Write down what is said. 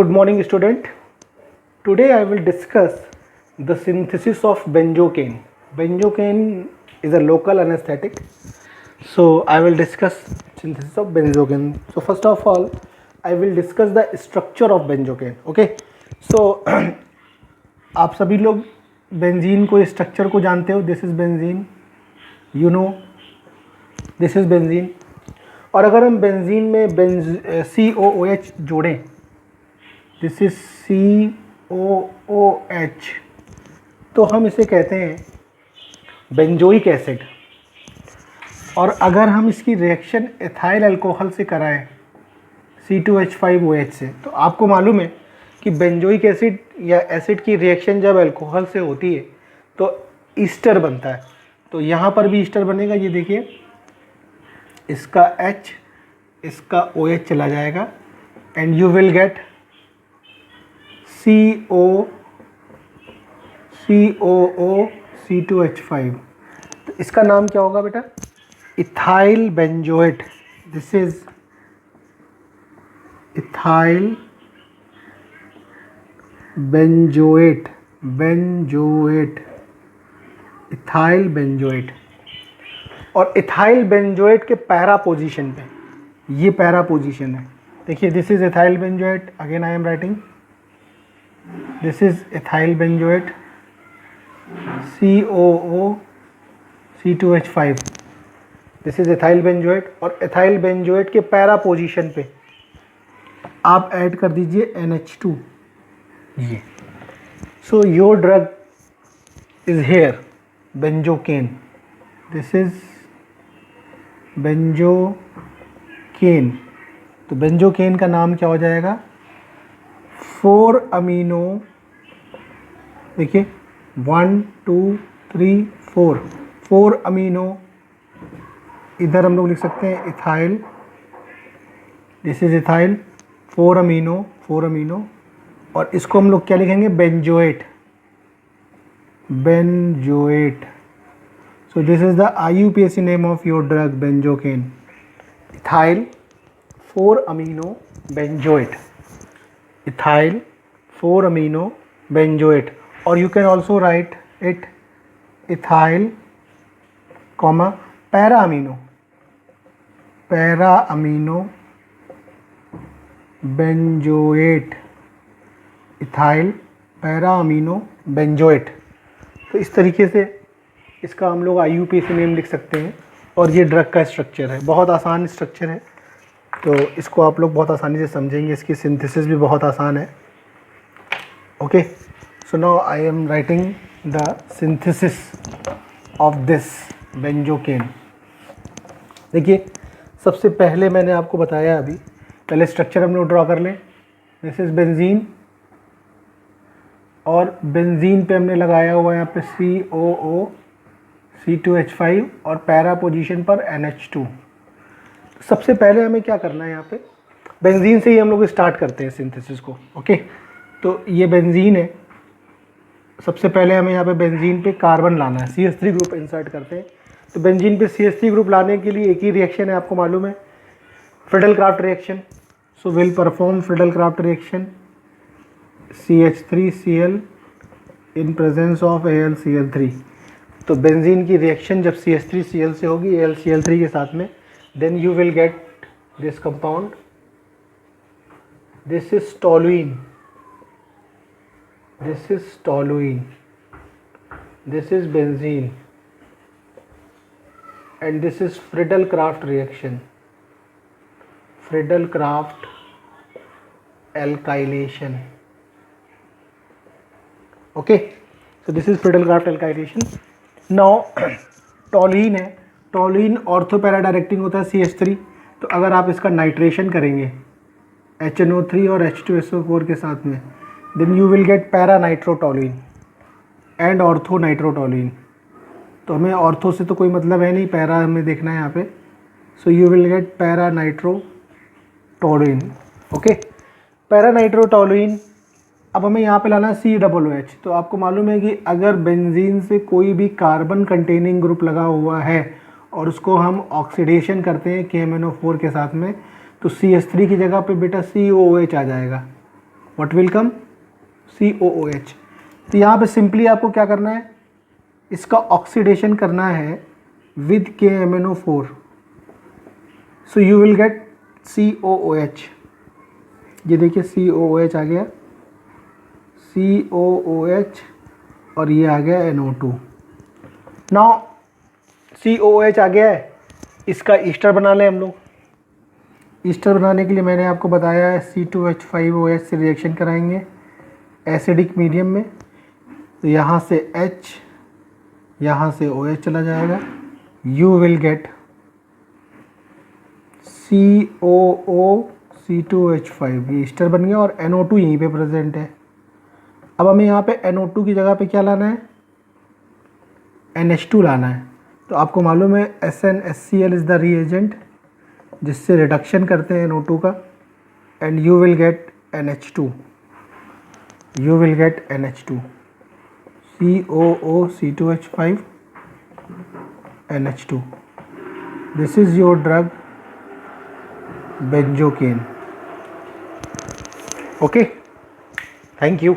Good morning, student. Today I will discuss the synthesis of benzocaine. Benzocaine is a local anesthetic. So I will discuss synthesis of benzocaine. So first of all, I will discuss the structure of benzocaine. Okay. So आप सभी लोग benzene को structure को जानते हो. This is benzene, you know, this is benzene. और अगर हम बेंजीन में COOH जोड़ें, दिस इज COOH, तो हम इसे कहते हैं बेंजोइक एसिड. और अगर हम इसकी रिएक्शन एथाइल अल्कोहल से कराएं C2H5OH से, तो आपको मालूम है कि बेंजोइक एसिड या एसिड की रिएक्शन जब अल्कोहल से होती है तो ईस्टर बनता है. तो यहाँ पर भी ईस्टर बनेगा. ये देखिए, इसका H, इसका OH चला जाएगा and you will gate COO C2H5. तो इसका नाम क्या होगा बेटा? Ethyl benzoate. This is ethyl benzoate. Ethyl benzoate. और इथाइल बेंजोएट के पैरा पोजीशन पे, ये पैरा पोजीशन है. देखिए, this is ethyl benzoate. Again I am writing, this is ethyl benzoate COO C2H5. This is ethyl benzoate. और ethyl benzoate के para position पे आप ऐड कर दीजिए NH2. ये so your drug is here benzocaine. This is benzocaine. तो benzocaine का नाम क्या हो जाएगा? 4 अमीनो, देखिए 1 2 3 4 अमीनो. इधर हम लोग लिख सकते हैं ethyl. This is ethyl 4 amino. और इसको हम लोग क्या लिखेंगे? Benzoate. So this is the IUPAC name of your drug benzocaine. Ethyl 4 amino benzoate. Ethyl 4 amino benzoate. Or you can also write it ethyl comma para amino benzoate. Ethyl para amino benzoate. तो इस तरीके से इसका हम लोग IUPAC name लिख सकते हैं. और ये ड्रग का स्ट्रक्चर है, बहुत आसान स्ट्रक्चर है. तो इसको आप लोग बहुत आसानी से समझेंगे. इसकी सिंथेसिस भी बहुत आसान है. Okay, so now I am writing the synthesis of this benzocaine. देखिए, सबसे पहले मैंने आपको बताया, अभी पहले स्ट्रक्चर हम लोग ड्रॉ कर लें. दिस इज बेंजीन, और बेंजीन पे हमने लगाया हुआ है यहाँ पे COO C2H5 और पैरा पोजीशन पर NH2. सबसे पहले हमें क्या करना है? यहाँ पे बेंजीन से ही हम लोग स्टार्ट करते हैं सिंथेसिस को. ओके, तो ये बेंजीन है. सबसे पहले हमें यहाँ पे बेंजीन पे कार्बन लाना है, CH3 ग्रुप इंसर्ट करते हैं. तो बेंजीन पे CH3 ग्रुप लाने के लिए एक ही रिएक्शन है, आपको मालूम है, Friedel-Crafts reaction. So will perform Friedel-Crafts reaction CH3Cl in presence of AlCl3. तो बेंजीन की रिएक्शन जब CH3Cl से होगी AlCl3 के साथ में, then you will get this compound. This is toluene. This is benzene and this is Friedel Crafts reaction, Friedel Crafts alkylation. Okay, so this is Friedel Crafts alkylation. Now toluene है. Toluene ortho para directing होता है CH3. तो अगर आप इसका nitration करेंगे HNO3 और H2SO4 के साथ में, then you will get para nitrotoluene and ortho nitrotoluene. तो हमें ऑर्थो से तो कोई मतलब है नहीं, पैरा हमें देखना है यहाँ पे. So you will get para nitrotoluene. Okay, para nitrotoluene. अब हमें यहाँ पे लाना है COOH. तो आपको मालूम है कि अगर बेंजीन से कोई भी कार्बन कंटेनिंग ग्रुप लगा हुआ है और उसको हम ऑक्सीडेशन करते हैं KMnO4 के साथ में, तो CH3 की जगह पे बेटा COOH आ जाएगा. What will come, COOH। तो यहाँ पे सिंपली आपको क्या करना है, इसका ऑक्सीडेशन करना है with KMnO4, so you will gate COOH। ये देखिए COOH आ गया, COOH, और ये आ गया NO2। नाउ COOH आ गया है, इसका ईस्टर बना लें हम लोग। ईस्टर बनाने के लिए मैंने आपको बताया है C2H5OH से रिएक्शन कराएंगे एसिडिक मीडियम में। तो यहाँ से H, यहाँ से OH चला जाएगा, you will gate COO C2H5, ये ईस्टर बन गया, और NO2 यहीं पे प्रेजेंट है। अब हमें यहाँ पे NO2 की जगह पे क्या लाना है, NH2 लाना है। तो आपको मालूम है SnHCl इज़ द रिएजेंट जिससे रिडक्शन करते हैं NO2 का, and you will gate NH2, you will gate NH2, COO C2H5 NH2। This is your drug benzocaine. Okay, thank you.